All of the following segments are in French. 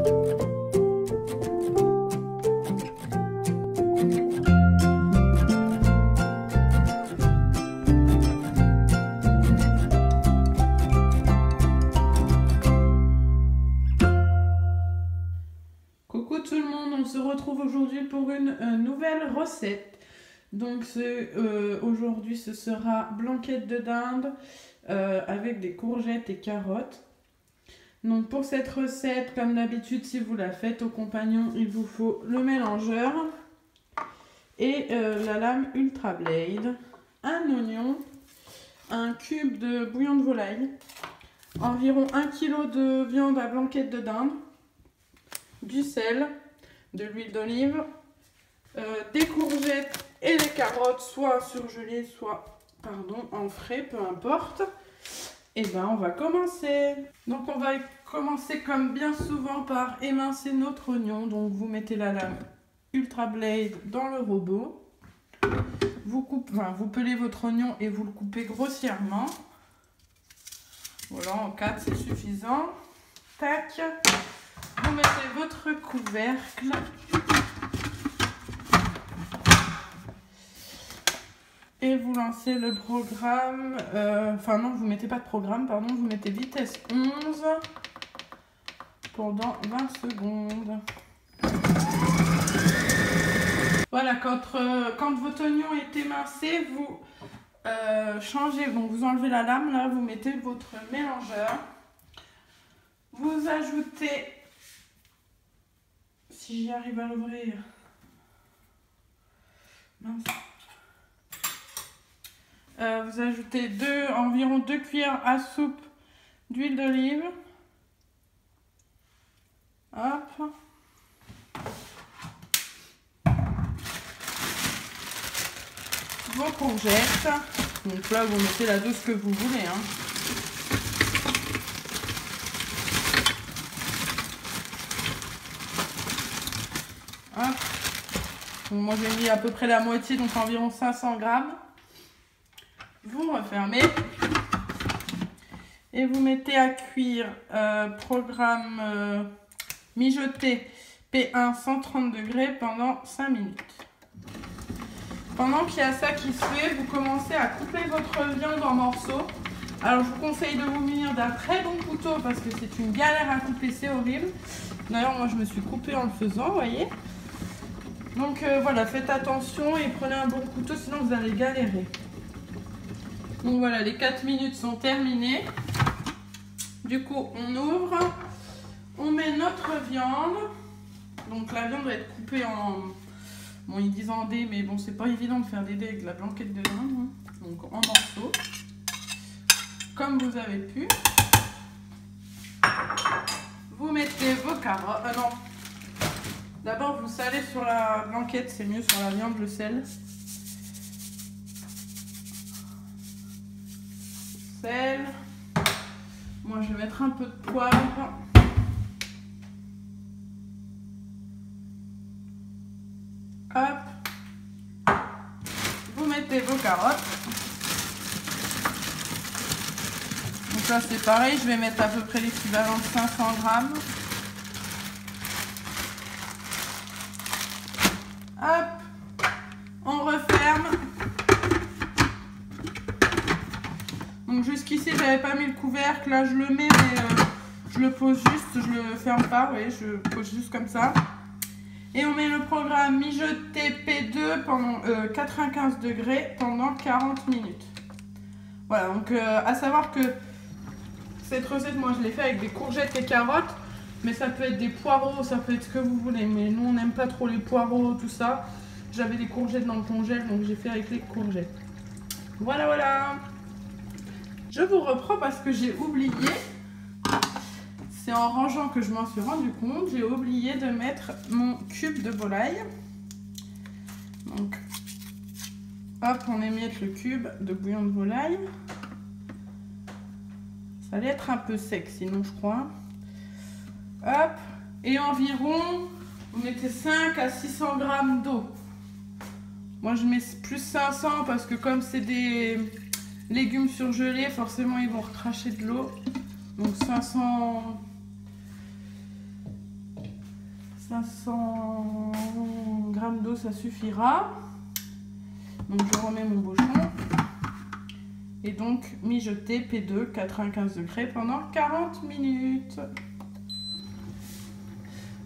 Coucou tout le monde, on se retrouve aujourd'hui pour une nouvelle recette. Donc aujourd'hui ce sera blanquette de dinde avec des courgettes et carottes. Donc pour cette recette, comme d'habitude, si vous la faites au compagnon, il vous faut le mélangeur et la lame Ultra Blade, un oignon, un cube de bouillon de volaille, environ 1 kg de viande à blanquette de dinde, du sel, de l'huile d'olive, des courgettes et des carottes, soit surgelées, soit en frais, peu importe. Et ben on va commencer. Donc on va commencer comme bien souvent par émincer notre oignon. Donc vous mettez la lame Ultra Blade dans le robot. Vous pelez votre oignon et vous le coupez grossièrement. Voilà, en 4 c'est suffisant. Tac. Vous mettez votre couvercle. Et vous lancez le programme. Non, vous mettez pas de programme, pardon. Vous mettez vitesse 11 pendant 20 secondes. Voilà, quand votre oignon est émincé, vous changez. Donc vous enlevez la lame, là, vous mettez votre mélangeur. Vous ajoutez, si j'y arrive à l'ouvrir, vous ajoutez environ 2 cuillères à soupe d'huile d'olive. Hop. Vos courgettes. Donc là, vous mettez la dose que vous voulez, hein. Hop. Donc moi j'ai mis à peu près la moitié, donc environ 500 grammes. Vous refermez et vous mettez à cuire programme mijoté P1 130 degrés pendant 5 minutes. Pendant qu'il y a ça qui se fait, vous commencez à couper votre viande en morceaux. Alors je vous conseille de vous munir d'un très bon couteau parce que c'est une galère à couper, c'est horrible. D'ailleurs moi je me suis coupée en le faisant, vous voyez. Donc voilà, faites attention et prenez un bon couteau, sinon vous allez galérer. Donc voilà, les 4 minutes sont terminées. Du coup, on ouvre, on met notre viande. Donc la viande va être coupée en... Bon, ils disent en dés, mais bon, c'est pas évident de faire des dés avec de la blanquette de dinde. Hein. Donc en morceaux, comme vous avez pu. Vous mettez vos carottes. Non. D'abord, vous salez sur la blanquette, c'est mieux sur la viande, le sel. Sel. Moi, je vais mettre un peu de poivre. Hop. Vous mettez vos carottes. Donc là, c'est pareil, je vais mettre à peu près l'équivalent de 500 grammes. Hop, on referme. Donc jusqu'ici j'avais pas mis le couvercle, là je le mets mais je le pose juste, je le ferme pas, vous voyez, je pose juste comme ça. Et on met le programme mijoté P2 pendant 95 degrés pendant 40 minutes. Voilà, donc à savoir que cette recette, moi je l'ai fait avec des courgettes et carottes. Mais ça peut être des poireaux, ça peut être ce que vous voulez. Mais nous, on n'aime pas trop les poireaux, tout ça. J'avais des courgettes dans le congèle, donc j'ai fait avec les courgettes. Voilà, voilà. Je vous reprends parce que j'ai oublié. C'est en rangeant que je m'en suis rendu compte. J'ai oublié de mettre mon cube de volaille. Donc, hop, on émiette le cube de bouillon de volaille. Ça allait être un peu sec, sinon, je crois. Hop, et environ, vous mettez 5 à 600 grammes d'eau. Moi je mets plus 500 parce que comme c'est des légumes surgelés, forcément ils vont recracher de l'eau. Donc 500 500 g d'eau, ça suffira. Donc je remets mon bouchon. Et donc mijoter P2 95 degrés pendant 40 minutes.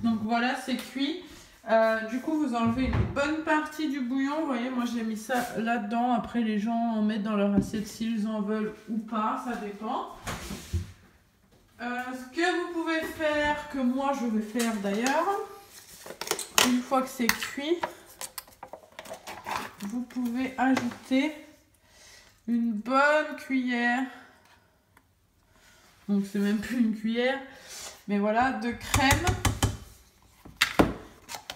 Donc voilà, c'est cuit. Du coup, vous enlevez une bonne partie du bouillon. Vous voyez, moi j'ai mis ça là-dedans. Après, les gens en mettent dans leur assiette s'ils en veulent ou pas, ça dépend. Ce que vous pouvez faire, que moi je vais faire d'ailleurs, une fois que c'est cuit, vous pouvez ajouter une bonne cuillère. Donc c'est même plus une cuillère, mais voilà, de crème.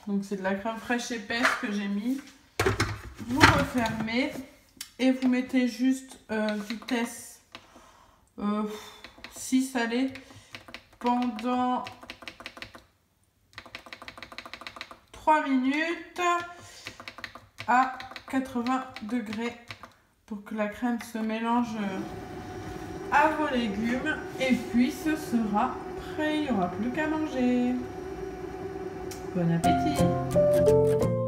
Donc c'est de la crème fraîche épaisse que j'ai mis. Vous refermez et vous mettez juste vitesse 6 salé pendant 3 minutes à 80 degrés pour que la crème se mélange à vos légumes. Et puis ce sera prêt, il n'y aura plus qu'à manger. Bon appétit!